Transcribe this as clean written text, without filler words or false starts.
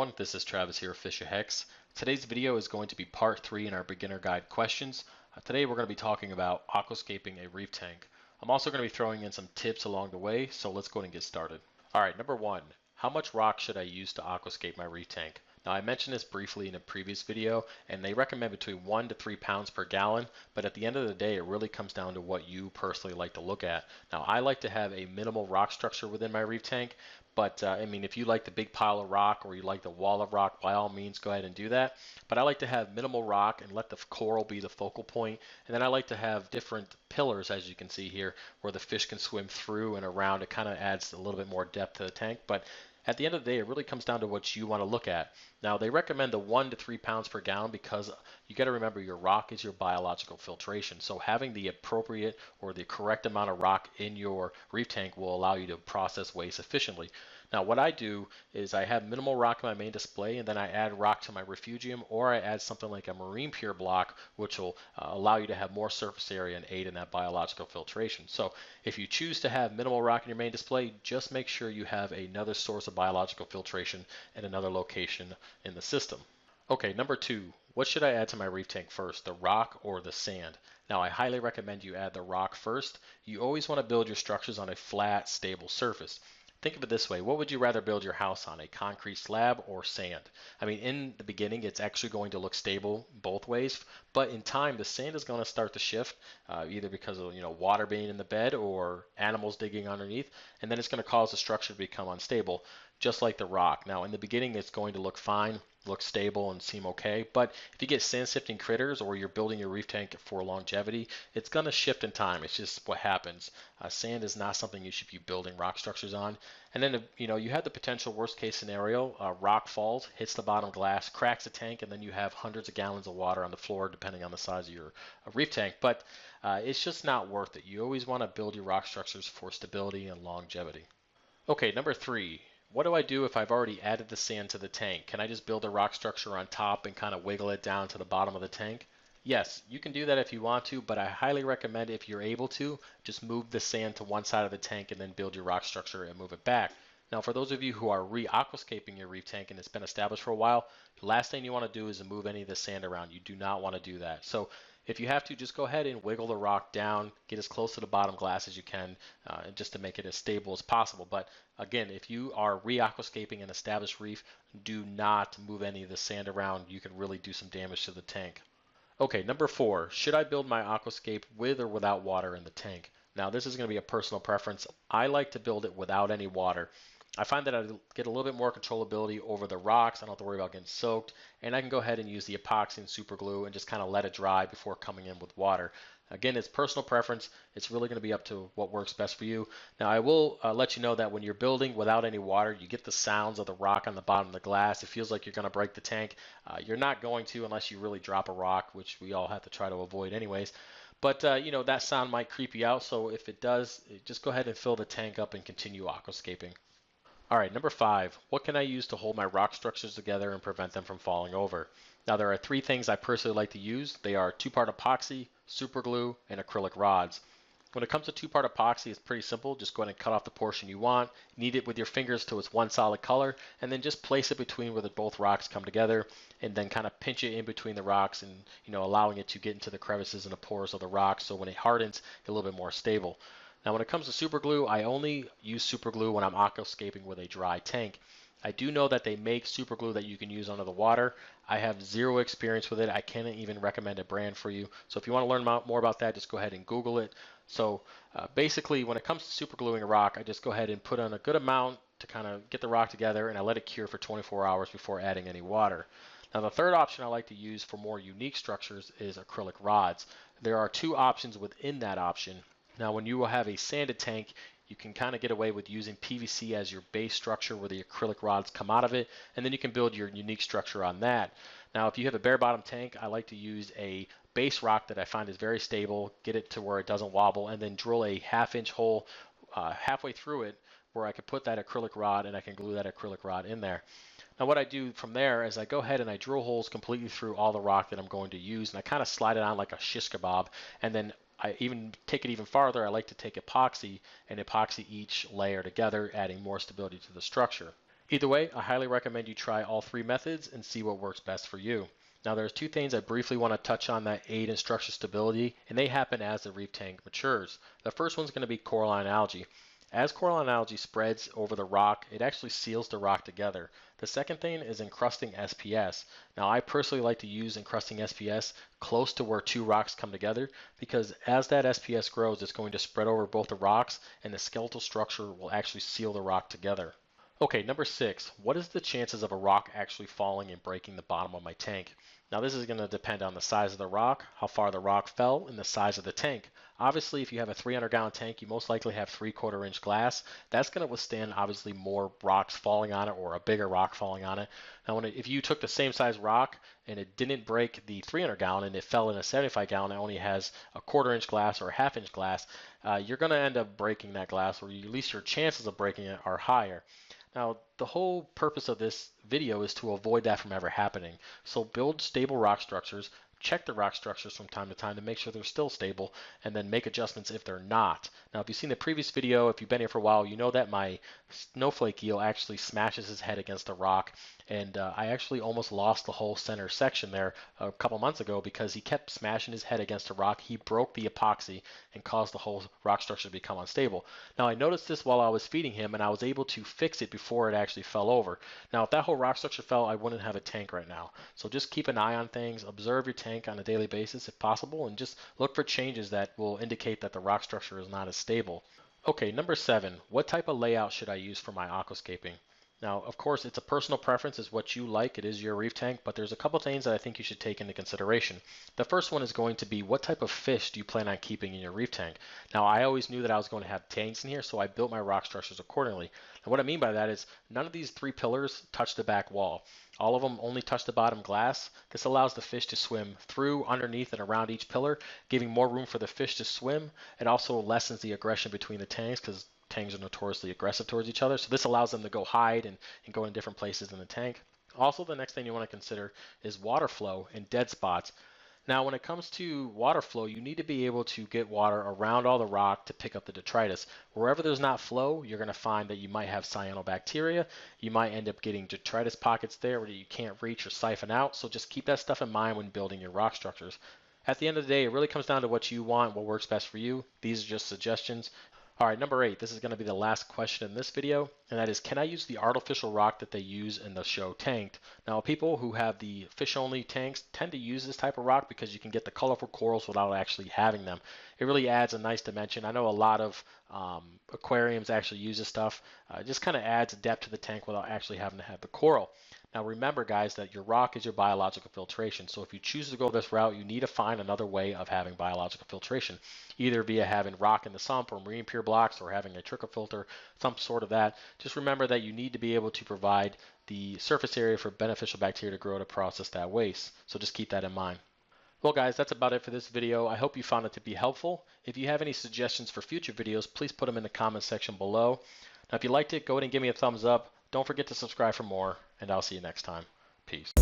everyone, this is Travis here of Fish Hex. Today's video is going to be part 3 in our beginner guide questions. Today we're going to be talking about aquascaping a reef tank. I'm also going to be throwing in some tips along the way, so let's go ahead and get started. Alright, number 1. How much rock should I use to aquascape my reef tank? Now I mentioned this briefly in a previous video, and they recommend between 1 to 3 pounds per gallon, but at the end of the day it really comes down to what you personally like to look at. Now I like to have a minimal rock structure within my reef tank, but I mean, if you like the big pile of rock or you like the wall of rock, by all means go ahead and do that. But I like to have minimal rock and let the coral be the focal point, and then I like to have different pillars, as you can see here, where the fish can swim through and around. It kind of adds a little bit more depth to the tank, but at the end of the day, it really comes down to what you want to look at. Now, they recommend the 1 to 3 pounds per gallon because you got to remember your rock is your biological filtration. So having the appropriate or the correct amount of rock in your reef tank will allow you to process waste efficiently. Now, what I do is I have minimal rock in my main display, and then I add rock to my refugium, or I add something like a marine pure block, which will allow you to have more surface area and aid in that biological filtration. So if you choose to have minimal rock in your main display, just make sure you have another source of biological filtration in another location in the system. Okay, number 2, what should I add to my reef tank first, the rock or the sand? Now, I highly recommend you add the rock first. You always want to build your structures on a flat, stable surface. Think of it this way. What would you rather build your house on, a concrete slab or sand? I mean, in the beginning, it's actually going to look stable both ways, but in time, the sand is going to start to shift, either because of water being in the bed or animals digging underneath, and then it's going to cause the structure to become unstable, just like the rock. Now, in the beginning, it's going to look fine, look stable, and seem okay, but if you get sand sifting critters or you're building your reef tank for longevity, it's going to shift in time. It's just what happens. Sand is not something you should be building rock structures on. And then you have the potential worst case scenario. Rock falls, hits the bottom glass, cracks the tank, and then you have hundreds of gallons of water on the floor, depending on the size of your reef tank. But it's just not worth it. You always want to build your rock structures for stability and longevity. Okay, number 3. What do I do if I've already added the sand to the tank? Can I just build a rock structure on top and kind of wiggle it down to the bottom of the tank? Yes, you can do that if you want to, but I highly recommend, if you're able to, just move the sand to one side of the tank and then build your rock structure and move it back. Now, for those of you who are re-aquascaping your reef tank and it's been established for a while, the last thing you want to do is move any of the sand around. You do not want to do that. So if you have to, just go ahead and wiggle the rock down, get as close to the bottom glass as you can, just to make it as stable as possible. But again, if you are re-aquascaping an established reef, do not move any of the sand around. You can really do some damage to the tank. Okay, number 4, should I build my aquascape with or without water in the tank? Now, this is going to be a personal preference. I like to build it without any water. I find that I get a little bit more controllability over the rocks. I don't have to worry about getting soaked, and I can go ahead and use the epoxy and super glue and just kind of let it dry before coming in with water. Again, it's personal preference. It's really going to be up to what works best for you. Now, I will let you know that when you're building without any water, you get the sounds of the rock on the bottom of the glass. It feels like you're going to break the tank. You're not going to unless you really drop a rock, which we all have to try to avoid anyways. But, that sound might creep you out. So if it does, just go ahead and fill the tank up and continue aquascaping. All right, number 5, what can I use to hold my rock structures together and prevent them from falling over? Now, there are 3 things I personally like to use. They are 2-part epoxy, super glue, and acrylic rods. When it comes to 2-part epoxy, it's pretty simple. Just go ahead and cut off the portion you want, knead it with your fingers till it's one solid color, and then just place it between where both rocks come together, and then kind of pinch it in between the rocks, and allowing it to get into the crevices and the pores of the rocks, so when it hardens, it's a little bit more stable. Now, when it comes to super glue, I only use super glue when I'm aquascaping with a dry tank. I do know that they make super glue that you can use under the water. I have 0 experience with it. I can't even recommend a brand for you. So if you want to learn more about that, just go ahead and Google it. So basically, when it comes to super gluing a rock, I just go ahead and put on a good amount to kind of get the rock together, and I let it cure for 24 hours before adding any water. Now, the third option I like to use for more unique structures is acrylic rods. There are 2 options within that option. Now, when you will have a sanded tank, you can kind of get away with using PVC as your base structure where the acrylic rods come out of it, and then you can build your unique structure on that. Now, if you have a bare bottom tank, I like to use a base rock that I find is very stable, get it to where it doesn't wobble, and then drill a 1/2-inch hole halfway through it where I can put that acrylic rod and I can glue that acrylic rod in there. Now, what I do from there is I go ahead and I drill holes completely through all the rock that I'm going to use, and I kind of slide it on like a shish kebab, and then I even take it even farther. I like to take epoxy and epoxy each layer together, adding more stability to the structure. Either way, I highly recommend you try all three methods and see what works best for you. Now there's two things I briefly want to touch on that aid in structure stability, and they happen as the reef tank matures. The first one's going to be coralline algae. As coralline algae spreads over the rock, it actually seals the rock together. The second thing is encrusting SPS. Now I personally like to use encrusting SPS close to where two rocks come together, because as that SPS grows, it's going to spread over both the rocks and the skeletal structure will actually seal the rock together. Okay, number 6, what is the chances of a rock actually falling and breaking the bottom of my tank? Now this is going to depend on the size of the rock, how far the rock fell, and the size of the tank. Obviously, if you have a 300-gallon tank, you most likely have 3/4 inch glass. That's going to withstand obviously more rocks falling on it or a bigger rock falling on it. Now if you took the same size rock and it didn't break the 300-gallon and it fell in a 75-gallon that only has a 1/4 inch glass or a 1/2 inch glass, you're going to end up breaking that glass, or at least your chances of breaking it are higher. Now, the whole purpose of this video is to avoid that from ever happening. So build stable rock structures, check the rock structures from time to time to make sure they're still stable, and then make adjustments if they're not. Now, if you've seen the previous video, if you've been here for a while, you know that my snowflake eel actually smashes his head against a rock, and I actually almost lost the whole center section there a couple months ago because he kept smashing his head against a rock. He broke the epoxy and caused the whole rock structure to become unstable. Now, I noticed this while I was feeding him, and I was able to fix it before it actually fell over. Now, if that whole rock structure fell, I wouldn't have a tank right now. So just keep an eye on things, observe your tank on a daily basis if possible, and just look for changes that will indicate that the rock structure is not as stable. Okay, number 7, what type of layout should I use for my aquascaping? Now, of course, it's a personal preference, is what you like. It is your reef tank, but there's a couple things that I think you should take into consideration. The first one is going to be, what type of fish do you plan on keeping in your reef tank? Now, I always knew that I was going to have tanks in here, so I built my rock structures accordingly. And what I mean by that is none of these 3 pillars touch the back wall. All of them only touch the bottom glass. This allows the fish to swim through, underneath, and around each pillar, giving more room for the fish to swim. It also lessens the aggression between the tanks, because tanks are notoriously aggressive towards each other. So this allows them to go hide and go in different places in the tank. Also, the next thing you want to consider is water flow and dead spots. Now, when it comes to water flow, you need to be able to get water around all the rock to pick up the detritus. Wherever there's not flow, you're going to find that you might have cyanobacteria. You might end up getting detritus pockets there where you can't reach or siphon out. So just keep that stuff in mind when building your rock structures. At the end of the day, it really comes down to what you want, what works best for you. These are just suggestions. All right, number 8, this is going to be the last question in this video, and that is, can I use the artificial rock that they use in the show Tanked? Now, people who have the fish-only tanks tend to use this type of rock because you can get the colorful corals without actually having them. It really adds a nice dimension. I know a lot of aquariums actually use this stuff. It just kind of adds depth to the tank without actually having to have the coral. Now remember, guys, that your rock is your biological filtration. So if you choose to go this route, you need to find another way of having biological filtration, either via having rock in the sump or marine pure blocks or having a trickle filter, some sort of that. Just remember that you need to be able to provide the surface area for beneficial bacteria to grow to process that waste. So just keep that in mind. Well, guys, that's about it for this video. I hope you found it to be helpful. If you have any suggestions for future videos, please put them in the comment section below. Now, if you liked it, go ahead and give me a thumbs up. Don't forget to subscribe for more, and I'll see you next time. Peace.